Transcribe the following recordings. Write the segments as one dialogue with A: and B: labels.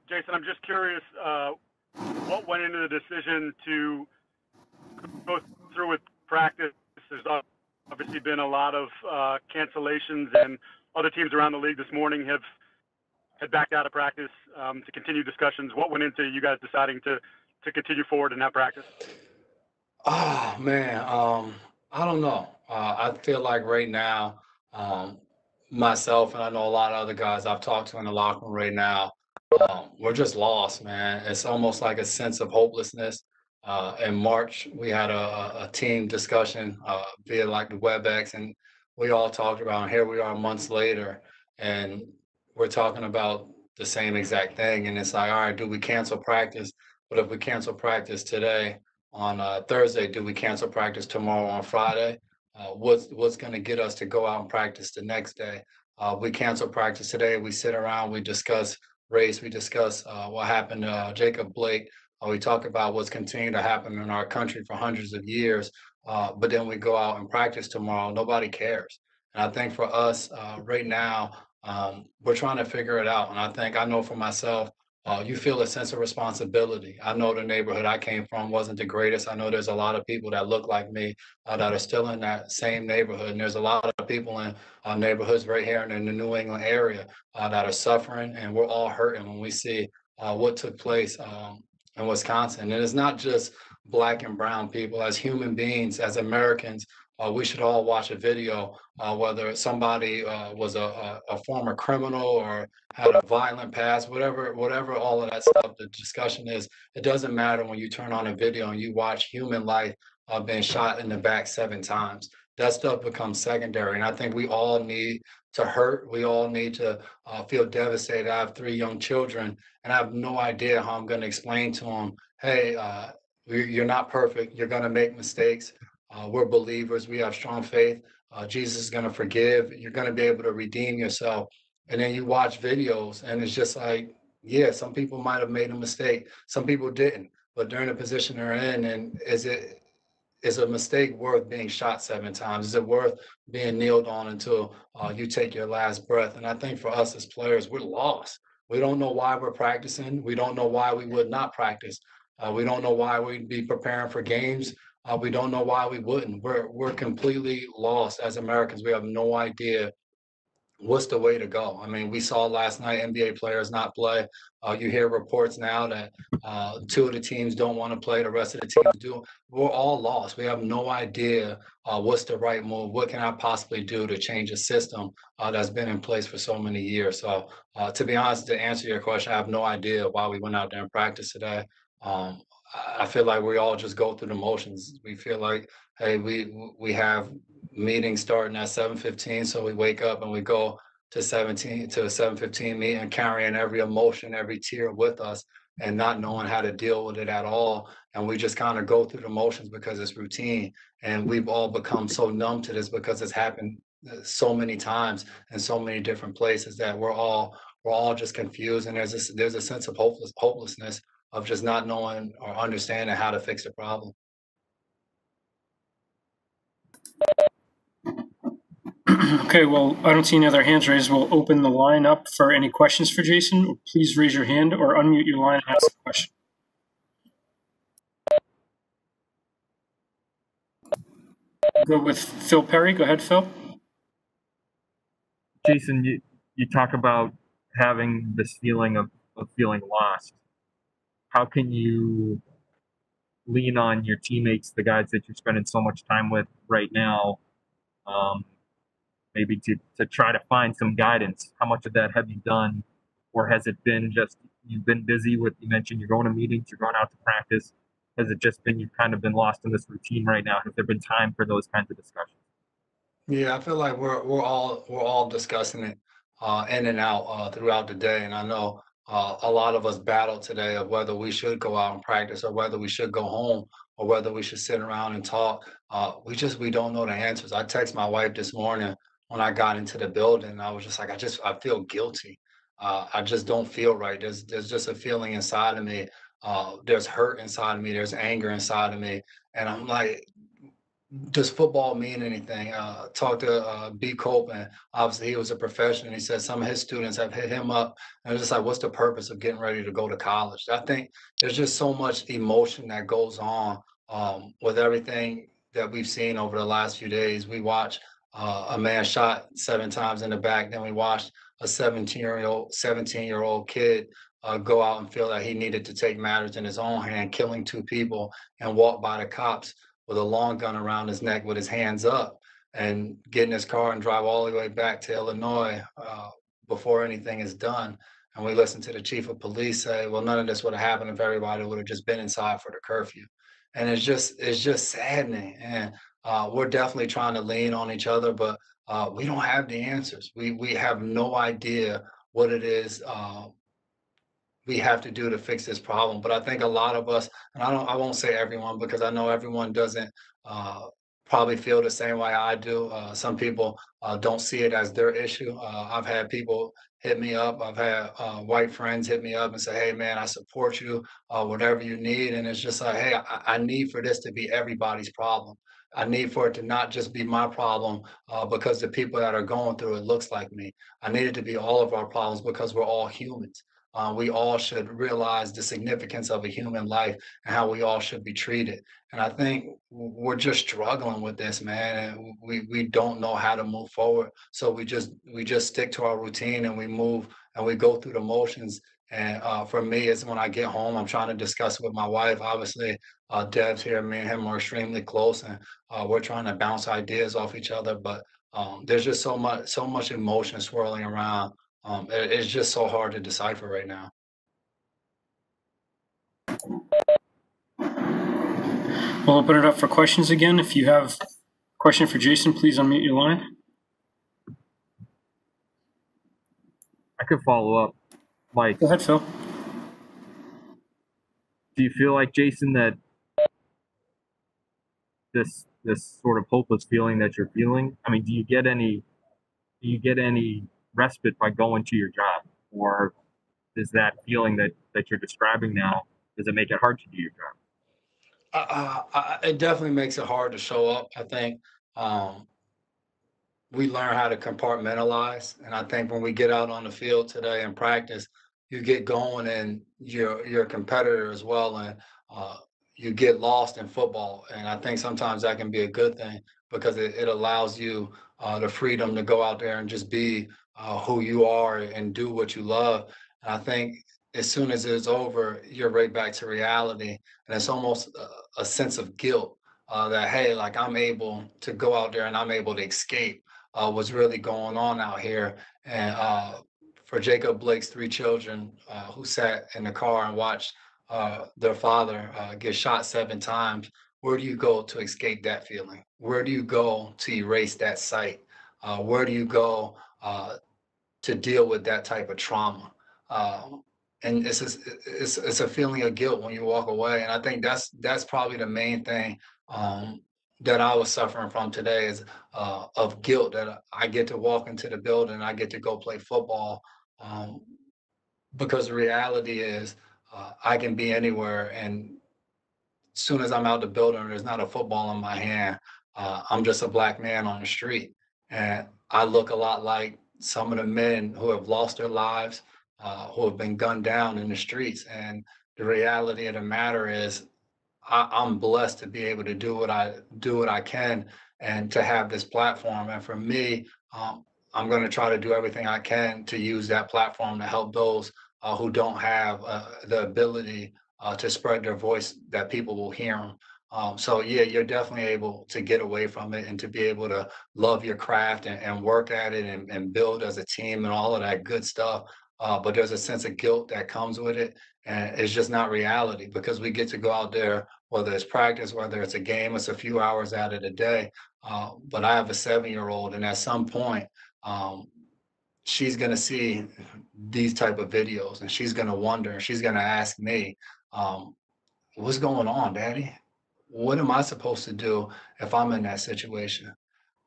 A: Jason, I'm just curious, what went into the decision to go through with practice? There's obviously been a lot of cancellations, and other teams around the league this morning have backed out of practice to continue discussions. What went into you guys deciding to continue forward in that practice?
B: Oh man, I don't know. I feel like right now, um, myself and I know a lot of other guys I've talked to in the locker room right now, we're just lost, man. It's almost like a sense of hopelessness. In March, we had a team discussion via like the WebEx, and we all talked about. And here we are months later, and we're talking about the same exact thing. And it's like, all right, do we cancel practice? But if we cancel practice today, on Thursday, do we cancel practice tomorrow on Friday? What's going to get us to go out and practice the next day? We cancel practice today. We sit around. We discuss race. We discuss what happened to Jacob Blake. We talk about what's continuing to happen in our country for hundreds of years. But then we go out and practice tomorrow. Nobody cares. And I think for us right now, we're trying to figure it out. And I know for myself, you feel a sense of responsibility. I know the neighborhood I came from wasn't the greatest. I know there's a lot of people that look like me that are still in that same neighborhood. And there's a lot of people in neighborhoods right here in the New England area that are suffering. And we're all hurting when we see what took place in Wisconsin. And it's not just Black and brown people. As human beings, as Americans, we should all watch a video, whether somebody was a former criminal or had a violent past, whatever all of that stuff, the discussion is, it doesn't matter when you turn on a video and you watch human life being shot in the back 7 times. That stuff becomes secondary. And I think we all need to hurt. We all need to feel devastated. I have 3 young children, and I have no idea how I'm going to explain to them, hey, you're not perfect. You're going to make mistakes. We're believers. We have strong faith. Jesus is going to forgive. You're going to be able to redeem yourself. And then you watch videos, and it's just like, yeah, some people might have made a mistake. Some people didn't. But during the position they're in, and is a mistake worth being shot 7 times? Is it worth being kneeled on until you take your last breath? And I think for us as players, we're lost. We don't know why we're practicing. We don't know why we would not practice. We don't know why we'd be preparing for games. We don't know why we wouldn't. We're completely lost as Americans. We have no idea what's the way to go. I mean, we saw last night NBA players not play. You hear reports now that 2 of the teams don't want to play, the rest of the teams do. We're all lost. We have no idea what's the right move. What can I possibly do to change a system that's been in place for so many years? So, to be honest, to answer your question, I have no idea why we went out there and practiced today. Um, I feel like we all just go through the motions. We feel like, hey, we have meeting starting at 7:15, so we wake up and we go to 17 to a 7:15 meeting, carrying every emotion, every tear with us, and not knowing how to deal with it at all. And we just kind of go through the motions because it's routine, and we've all become so numb to this because it's happened so many times in so many different places that we're all just confused, and there's a sense of hopelessness of just not knowing or understanding how to fix the problem.
C: Okay, well, I don't see any other hands raised. We'll open the line up for any questions for Jason. Please raise your hand or unmute your line and ask a question. Go with Phil Perry. Go ahead, Phil.
D: Jason, you talk about having this feeling of feeling lost. How can you lean on your teammates, the guys that you're spending so much time with right now, maybe to try to find some guidance? How much of that have you done? Or has it been just you've been busy with, you mentioned you're going to meetings, you're going out to practice. Has it just been you've kind of been lost in this routine right now? Has there been time for those kinds of discussions?
B: Yeah, I feel like we're all discussing it in and out throughout the day, and I know a lot of us battle today of whether we should go out and practice or whether we should go home or whether we should sit around and talk. We don't know the answers. I text my wife this morning when I got into the building. And I was just like, I feel guilty. I just don't feel right. There's just a feeling inside of me. There's hurt inside of me. There's anger inside of me, and I'm like, does football mean anything? Talked to B. Copeland. Obviously, he was a professional. He said some of his students have hit him up, and it's just like, what's the purpose of getting ready to go to college? I think there's just so much emotion that goes on with everything that we've seen over the last few days. We watched a man shot 7 times in the back. Then we watched a 17-year-old kid go out and feel that he needed to take matters in his own hand, killing 2 people and walk by the cops with a long gun around his neck with his hands up and get in his car and drive all the way back to Illinois before anything is done. And we listened to the chief of police say, well, none of this would have happened if everybody would have just been inside for the curfew. And it's just saddening. And we're definitely trying to lean on each other, but we don't have the answers. We have no idea what it is we have to do to fix this problem. But I think a lot of us, and I won't say everyone because I know everyone doesn't probably feel the same way I do. Some people don't see it as their issue. I've had people hit me up. I've had white friends hit me up and say, hey man, I support you, whatever you need. And it's just like, hey, I need for this to be everybody's problem. I need for it to not just be my problem because the people that are going through it looks like me. I need it to be all of our problems because we're all humans. We all should realize the significance of a human life and how we all should be treated. And I think we're just struggling with this, man. And we don't know how to move forward. So we just stick to our routine and we move and we go through the motions. And for me, it's when I get home, I'm trying to discuss it with my wife. Obviously, Dev's here. Me and him are extremely close, and we're trying to bounce ideas off each other. But there's just so much emotion swirling around. It's just so hard to decipher right now.
C: We'll open it up for questions again. If you have a question for Jason, please unmute your line.
D: I could follow up. Mike,
C: Go ahead, Phil.
D: do you feel like, Jason, that this sort of hopeless feeling that you're feeling, I mean, do you get any respite by going to your job? Or is that feeling that you're describing now, does it make it hard to do your job?
B: It definitely makes it hard to show up. I think we learn how to compartmentalize, and I think when we get out on the field today and practice, you get going and you're a competitor as well, and you get lost in football. And I think sometimes that can be a good thing because it allows you the freedom to go out there and just be who you are and do what you love. And I think as soon as it's over, you're right back to reality, and it's almost a sense of guilt that, hey, like I'm able to go out there and I'm able to escape what's really going on out here. And for Jacob Blake's 3 children who sat in the car and watched their father get shot 7 times, where do you go to escape that feeling? Where do you go to erase that sight? Where do you go to deal with that type of trauma? And it's a feeling of guilt when you walk away. And I think that's probably the main thing that I was suffering from today is of guilt that I get to walk into the building, I get to go play football, because the reality is I can be anywhere, and as soon as I'm out the building, there's not a football in my hand. I'm just a black man on the street, and I look a lot like some of the men who have lost their lives, who have been gunned down in the streets. And the reality of the matter is, I'm blessed to be able to do what I can and to have this platform. And for me, I'm going to try to do everything I can to use that platform to help those who don't have the ability to spread their voice, that people will hear them. So yeah, you're definitely able to get away from it and to be able to love your craft and work at it and build as a team and all of that good stuff. But there's a sense of guilt that comes with it. And it's just not reality because we get to go out there, whether it's practice, whether it's a game, it's a few hours out of the day. But I have a 7-year-old, and at some point, she's going to see these type of videos, and she's going to wonder, and she's going to ask me, what's going on, Daddy? What am I supposed to do if I'm in that situation?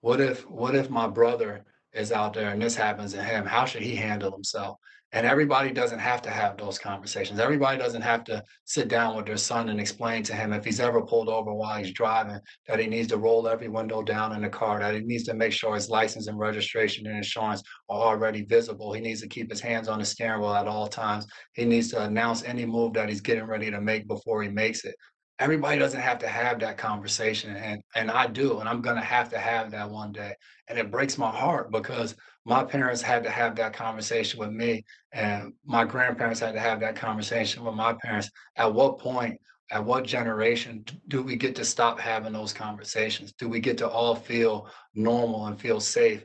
B: What if my brother is out there and this happens to him? How should he handle himself? And everybody doesn't have to have those conversations. Everybody doesn't have to sit down with their son and explain to him if he's ever pulled over while he's driving that he needs to roll every window down in the car, that he needs to make sure his license and registration and insurance are already visible. He needs to keep his hands on the steering wheel at all times. He needs to announce any move that he's getting ready to make before he makes it. Everybody doesn't have to have that conversation, and I do, and I'm gonna have to have that one day. And it breaks my heart because my parents had to have that conversation with me, and my grandparents had to have that conversation with my parents. At what point, at what generation do we get to stop having those conversations? Do we get to all feel normal and feel safe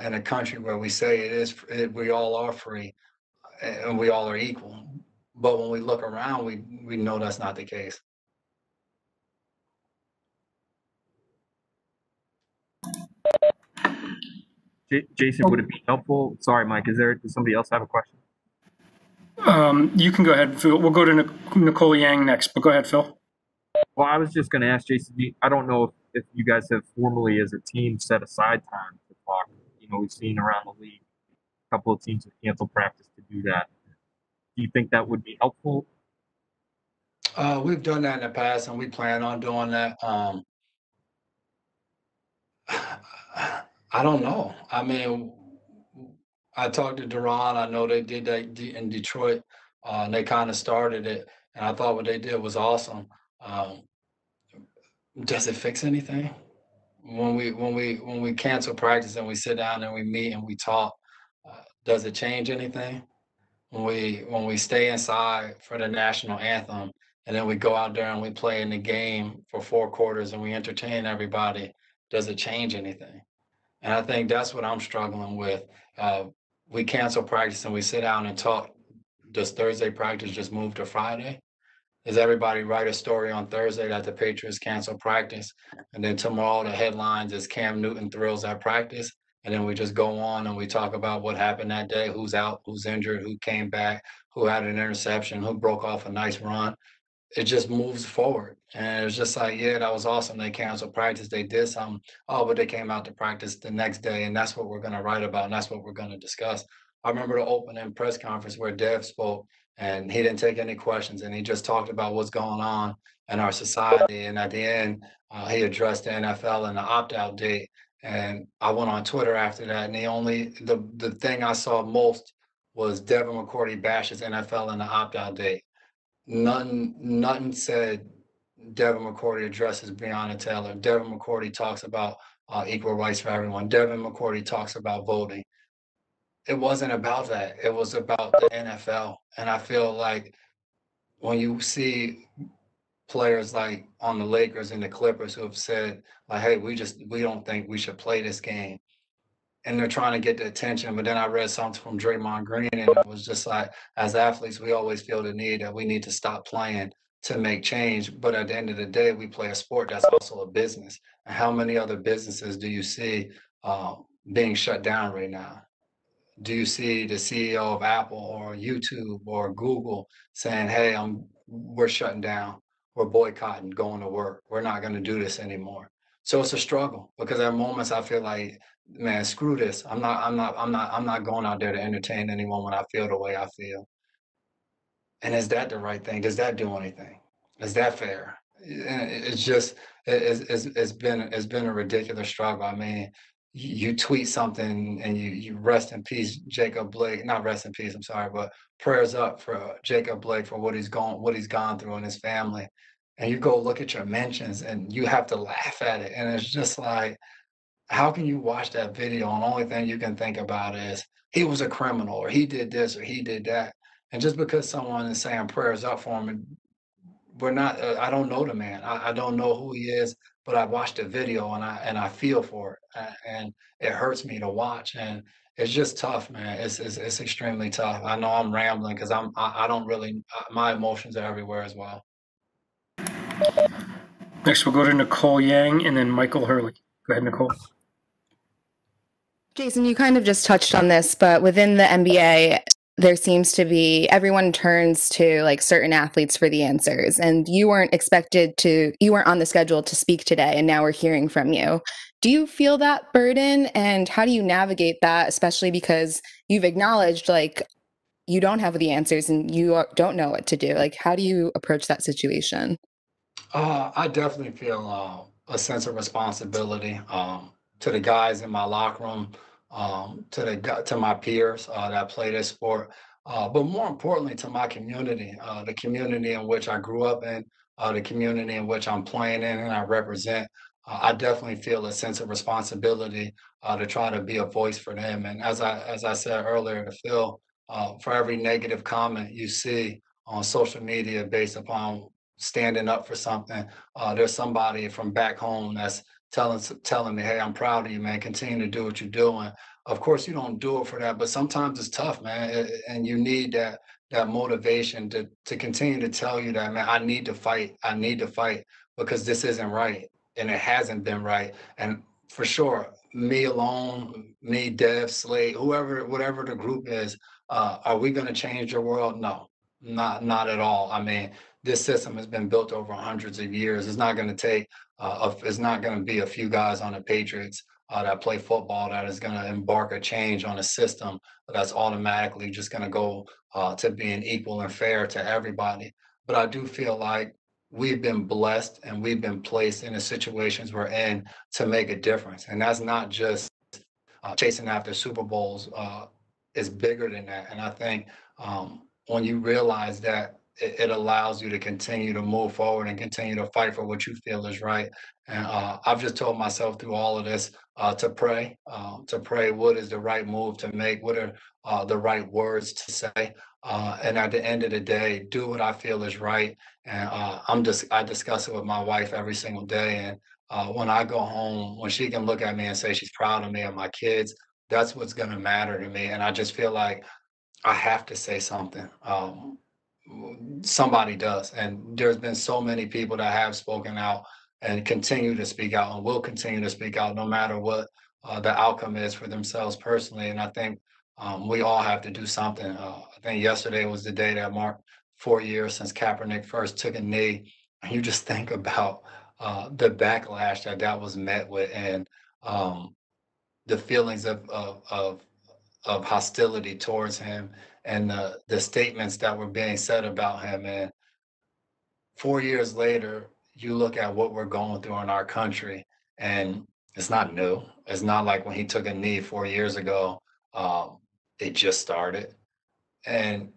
B: in a country where we say we all are free and we all are equal? But when we look around, we know that's not the case.
D: Jason, would it be helpful? Sorry, Mike. Does somebody else have a question?
C: You can go ahead, Phil. We'll go to Nicole Yang next, but go ahead, Phil.
D: Well, I was just going to ask Jason. I don't know if you guys have formally, as a team, set aside time to talk. We've seen around the league a couple of teams have canceled practice to do that. Do you think that would be helpful?
B: We've done that in the past, and we plan on doing that. I don't know. I mean, I talked to Duran. I know they did that in Detroit, and they kind of started it. And I thought what they did was awesome. Does it fix anything? When we cancel practice and we sit down and we meet and we talk, does it change anything? When we stay inside for the national anthem and then we go out there and we play in the game for 4 quarters and we entertain everybody, does it change anything? And I think that's what I'm struggling with. We cancel practice and we sit down and talk. Does Thursday practice just move to Friday? Does everybody write a story on Thursday that the Patriots cancel practice? And then tomorrow the headlines is Cam Newton thrills at practice. And then we just go on and we talk about what happened that day, who's out, who's injured, who came back, who had an interception, who broke off a nice run. It just moves forward. And it's just like, yeah, that was awesome. They canceled practice. They did something. Oh, but they came out to practice the next day. And that's what we're going to write about. And that's what we're going to discuss. I remember the opening press conference where Dev spoke and he didn't take any questions. And he just talked about what's going on in our society. And at the end, he addressed the NFL and the opt-out date. And I went on Twitter after that. And the thing I saw most was Devin McCourty bashes NFL and the opt-out date. Nothing said Devin McCourty addresses Breonna Taylor. Devin McCourty talks about equal rights for everyone. Devin McCourty talks about voting. It wasn't about that. It was about the NFL. And I feel like when you see players like on the Lakers and the Clippers who have said, like, hey, we don't think we should play this game. And they're trying to get the attention. But then I read something from Draymond Green, and it was just like, as athletes, we always feel the need that we need to stop playing to make change. But at the end of the day, we play a sport that's also a business. And how many other businesses do you see being shut down right now? Do you see the CEO of Apple or YouTube or Google saying, hey, we're shutting down, we're boycotting going to work, we're not going to do this anymore? So it's a struggle because at moments I feel like, man, screw this. I'm not going out there to entertain anyone when I feel the way I feel. And is that the right thing? Does that do anything? Is that fair? It's just it's been a ridiculous struggle. I mean, you tweet something and you rest in peace, Jacob Blake. Not rest in peace, I'm sorry, but prayers up for Jacob Blake for what he's gone through in his family. And you go look at your mentions and you have to laugh at it. And it's just like, how can you watch that video and the only thing you can think about is he was a criminal or he did this or he did that. And just because someone is saying prayers up for him, we're not. I don't know the man. I don't know who he is, but I watched the video and I feel for it, and it hurts me to watch. And it's just tough, man. It's extremely tough. I know I'm rambling because I don't really. My emotions are everywhere as well.
C: Next, we'll go to Nicole Yang and then Michael Hurley. Go ahead, Nicole.
E: Jason, you kind of just touched on this, but within the NBA, there seems to be everyone turns to like certain athletes for the answers, and you weren't on the schedule to speak today, and now we're hearing from you. Do you feel that burden, and how do you navigate that, especially because you've acknowledged like you don't have the answers and don't know what to do. Like, how do you approach that situation?
B: I definitely feel a sense of responsibility to the guys in my locker room, to my peers that play this sport, but more importantly to my community, the community in which I grew up in, the community in which I'm playing in and I represent. I definitely feel a sense of responsibility to try to be a voice for them. And as I said earlier to Phil, for every negative comment you see on social media based upon standing up for something, there's somebody from back home that's telling me, "Hey, I'm proud of you, man. Continue to do what you're doing." Of course, you don't do it for that, but sometimes it's tough, man, and you need that motivation to continue to tell you that, man, I need to fight. I need to fight because this isn't right, and it hasn't been right. And for sure, me alone, me, Dev, Slade, whoever, whatever the group is, are we going to change the world? No, not at all. I mean, this system has been built over hundreds of years. It's not going to take, it's not going to be a few guys on the Patriots that play football that is going to embark a change on a system that's automatically just going to go to being equal and fair to everybody. But I do feel like we've been blessed and we've been placed in the situations we're in to make a difference. And that's not just chasing after Super Bowls. It's bigger than that. And I think when you realize that, it allows you to continue to move forward and continue to fight for what you feel is right. And I've just told myself through all of this to pray what is the right move to make, what are the right words to say. And at the end of the day, do what I feel is right. And I discuss it with my wife every single day. And when I go home, when she can look at me and say she's proud of me and my kids, that's what's going to matter to me. And I just feel like I have to say something. Somebody does. And there's been so many people that have spoken out and continue to speak out and will continue to speak out no matter what the outcome is for themselves personally. And I think we all have to do something. I think yesterday was the day that marked 4 years since Kaepernick first took a knee. And you just think about the backlash that was met with, and the feelings of hostility towards him, and the statements that were being said about him. And 4 years later, you look at what we're going through in our country, and it's not new. It's not like when he took a knee 4 years ago, it just started. And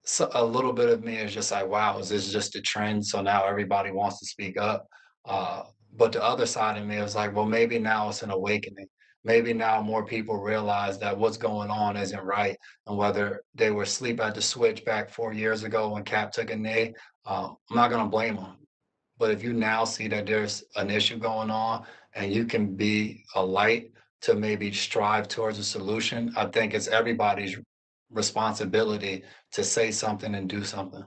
B: so a little bit of me is just like, wow, is this just a trend? So now everybody wants to speak up. But the other side of me is like, well, maybe now it's an awakening. Maybe now more people realize that what's going on isn't right. And whether they were asleep at the switch back 4 years ago when Cap took a knee, I'm not going to blame them. But if you now see that there's an issue going on and you can be a light to maybe strive towards a solution, I think it's everybody's responsibility to say something and do something.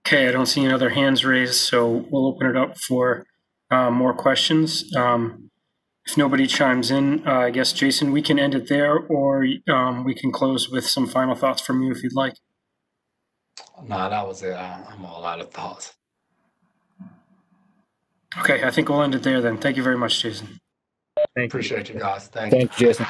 C: Okay, I don't see any other hands raised, so we'll open it up for more questions. If nobody chimes in, I guess, Jason, we can end it there, or we can close with some final thoughts from you if you'd like.
B: No, that was it. I'm all out of thoughts.
C: Okay, I think we'll end it there then. Thank you very much, Jason.
D: Thank you.
B: Appreciate you guys. Thank you.
F: Thank you, Jason.